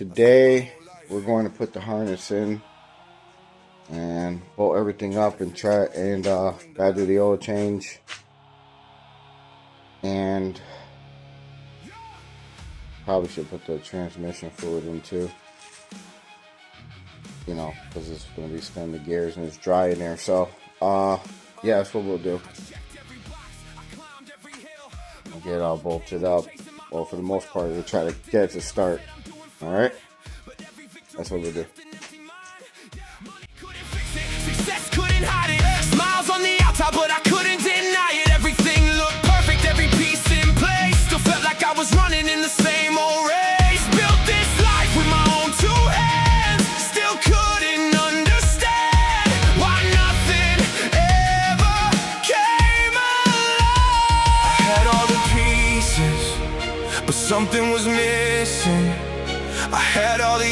today we're going to put the harness in and bolt everything up and try and gotta do the oil change, and probably should put the transmission fluid in too, you know, because it's going to be spinning the gears and it's dry in there. So yeah, that's what we'll do. We'll get it all bolted up. Well, for the most part, we'll try to get it to start. Alright, that's what we'll do. Success couldn't hide it. Smiles on the outside, but I couldn't deny it. Everything looked perfect, every piece in place. Still felt like I was running in the same old race. Built this life with my own two hands. Still couldn't understand why nothing ever came alive. I had all the pieces, but something was missing. I had all the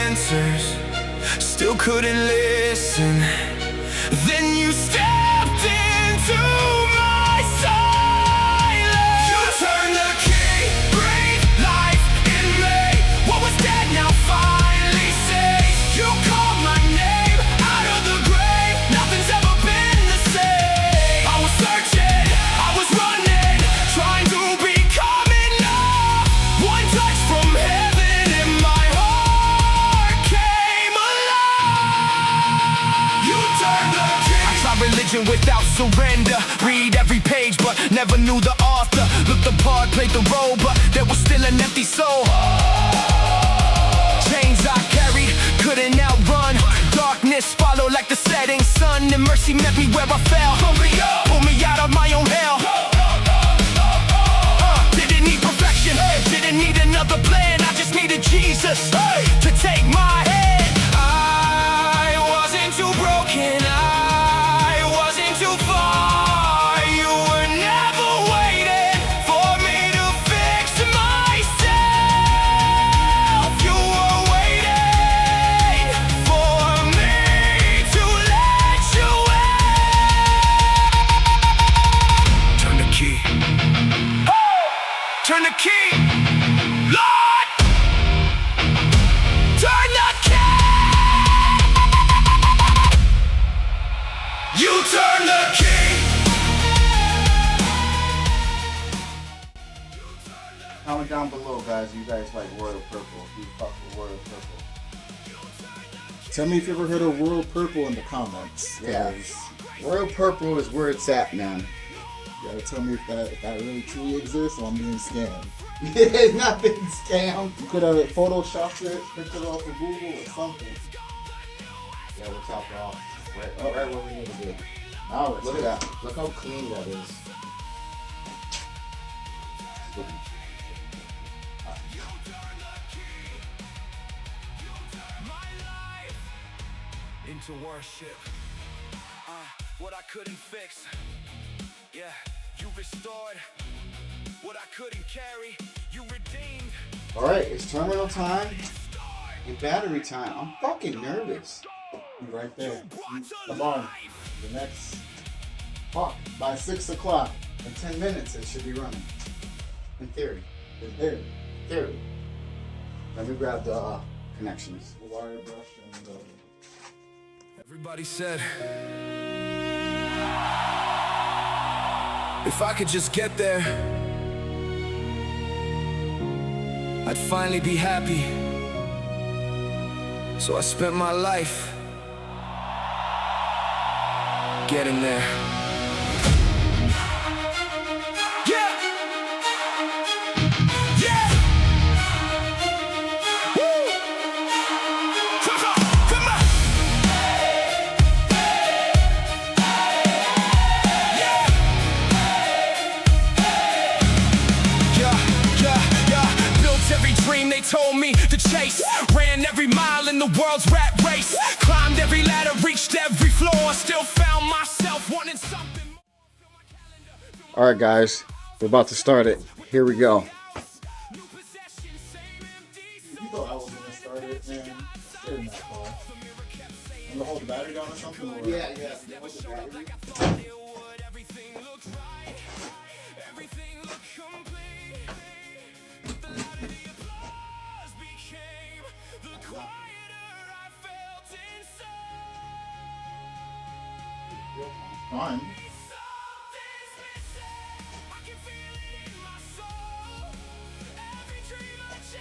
answers, still couldn't listen. Then you stepped into my silence. You turned the key, breathed life in me. What was dead now finally saved. You called my name out of the grave. Nothing's ever been the same. I was searching, I was running, trying to become enough. One touch from heaven and my heart came alive. You turned the key. I tried religion without surrender. Read every page but never knew the author. Looked the part, played the role, but there was still an empty soul. Chains I carried, couldn't outrun. Darkness followed like the setting sun, and mercy met me where I fell. Pulled me out of my own hell. Didn't need perfection, didn't need another plan. I just needed Jesus to take my hand. I wasn't too broken, I wasn't too far. You were never waiting for me to fix myself. You were waiting for me to let you in. Turn the key. Turn the key. Lord! Turn the key! You turn the key! Comment down below, guys. You guys like Royal Purple. You fuck with Royal Purple. Tell me if you ever heard of Royal Purple in the comments. Yeah. Royal Purple is where it's at, man. You gotta tell me if that really truly exists or I'm being scammed. It's not been scammed. You could have photoshopped it, picked it off of Google or something. Yeah, we'll top it off. Right where we need to be. Now let's Look at that. Look how clean that is. Into worship, what I couldn't fix. Yeah, you restored what I couldn't carry. You redeemed. Alright, it's terminal time and battery time. I'm fucking nervous. You're right there. Come on. The next clock by 6 o'clock. In 10 minutes it should be running. In theory. It's there. Theory. Let me grab the connections. The wire brush and Everybody said, if I could just get there, I'd finally be happy. So I spent my life getting there. Yeah! Yeah! Woo! Come on! Come on! Every dream they told me to chase. Ran every mile in the world's rat race. Climbed every ladder, reached every floor. Still found myself wanting something more. Alright guys, we're about to start it. Here we go. you thought I was gonna start it, man. Get in that car. I'm gonna hold the battery down or something? Or? Yeah. Hold the battery. Fine.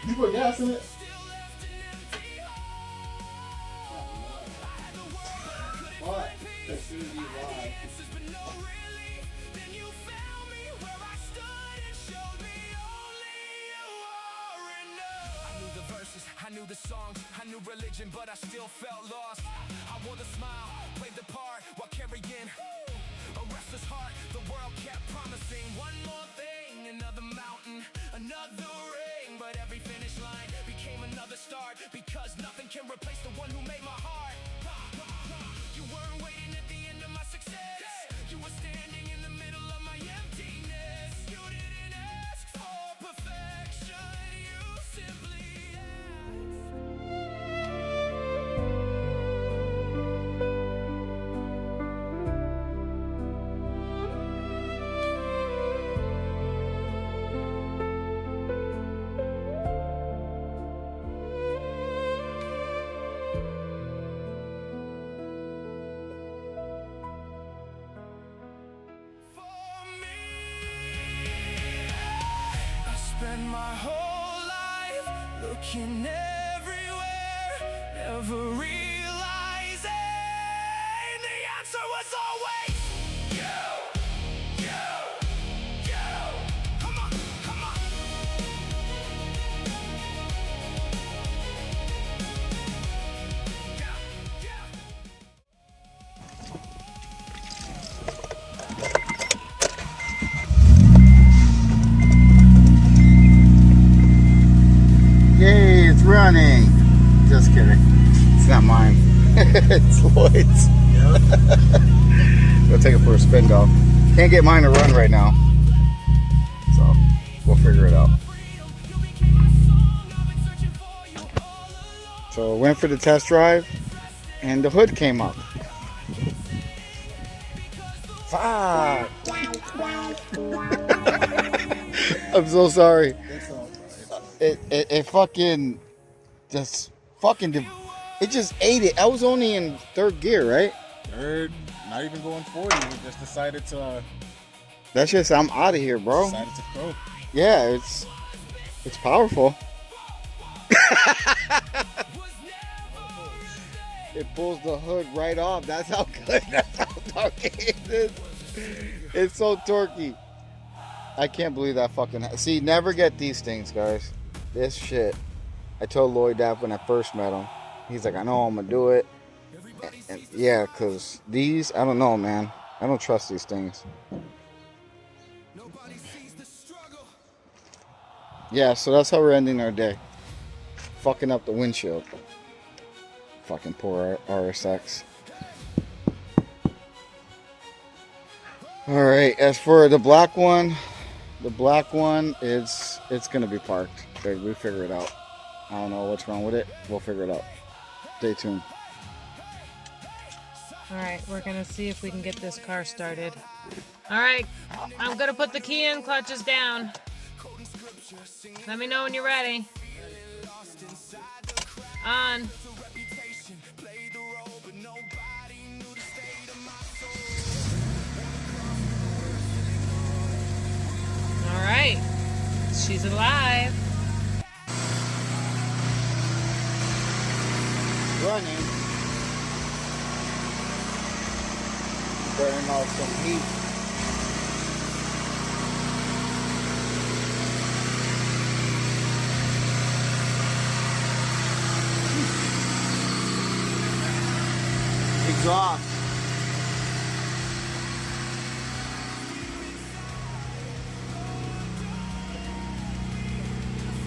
You put gas in it? What? That's gonna be live. I knew the songs, I knew religion, but I still felt lost. I wore the smile, played the part while carrying a restless heart. The world kept promising one more thing, another mountain, another ring. But every finish line became another start, because nothing can replace the one who made my heart. You weren't waiting at the end of my success. You were standing in the middle of my emptiness. You didn't ask for perfection, you simply spend my whole life looking everywhere, never realizing the answer was always you. Come on, come on. Yay, it's running. Just kidding. It's not mine. It's Lloyd's. Go take it for a spin, though. Can't get mine to run right now. So, we'll figure it out. So, went for the test drive, and the hood came up. Fuck! I'm so sorry. It fucking just fucking it just ate it. I was only in third gear, right? Third, not even going 40. We just decided to. That's just I'm out of here, bro. Decided to croak. Yeah, it's powerful. It pulls the hood right off. That's how good. That's how torquey it is. It's so torquey. I can't believe that fucking. See, never get these things, guys. This shit. I told Lloyd that when I first met him. He's like, I know I'm gonna do it. And yeah, cause these, I don't know, man. I don't trust these things. Yeah, so that's how we're ending our day. Fucking up the windshield. Fucking poor RSX. Alright, as for the black one is it's gonna be parked. We figure it out. I don't know what's wrong with it. We'll figure it out. Stay tuned. Alright, we're gonna see if we can get this car started. Alright, I'm gonna put the key in, clutches down. Let me know when you're ready. On. Alright, she's alive. Running. Burning off some heat. Exhaust.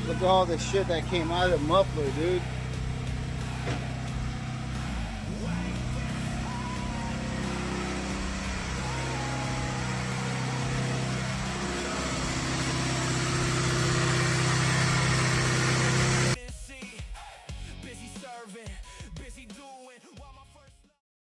Look at all the shit that came out of the muffler, dude.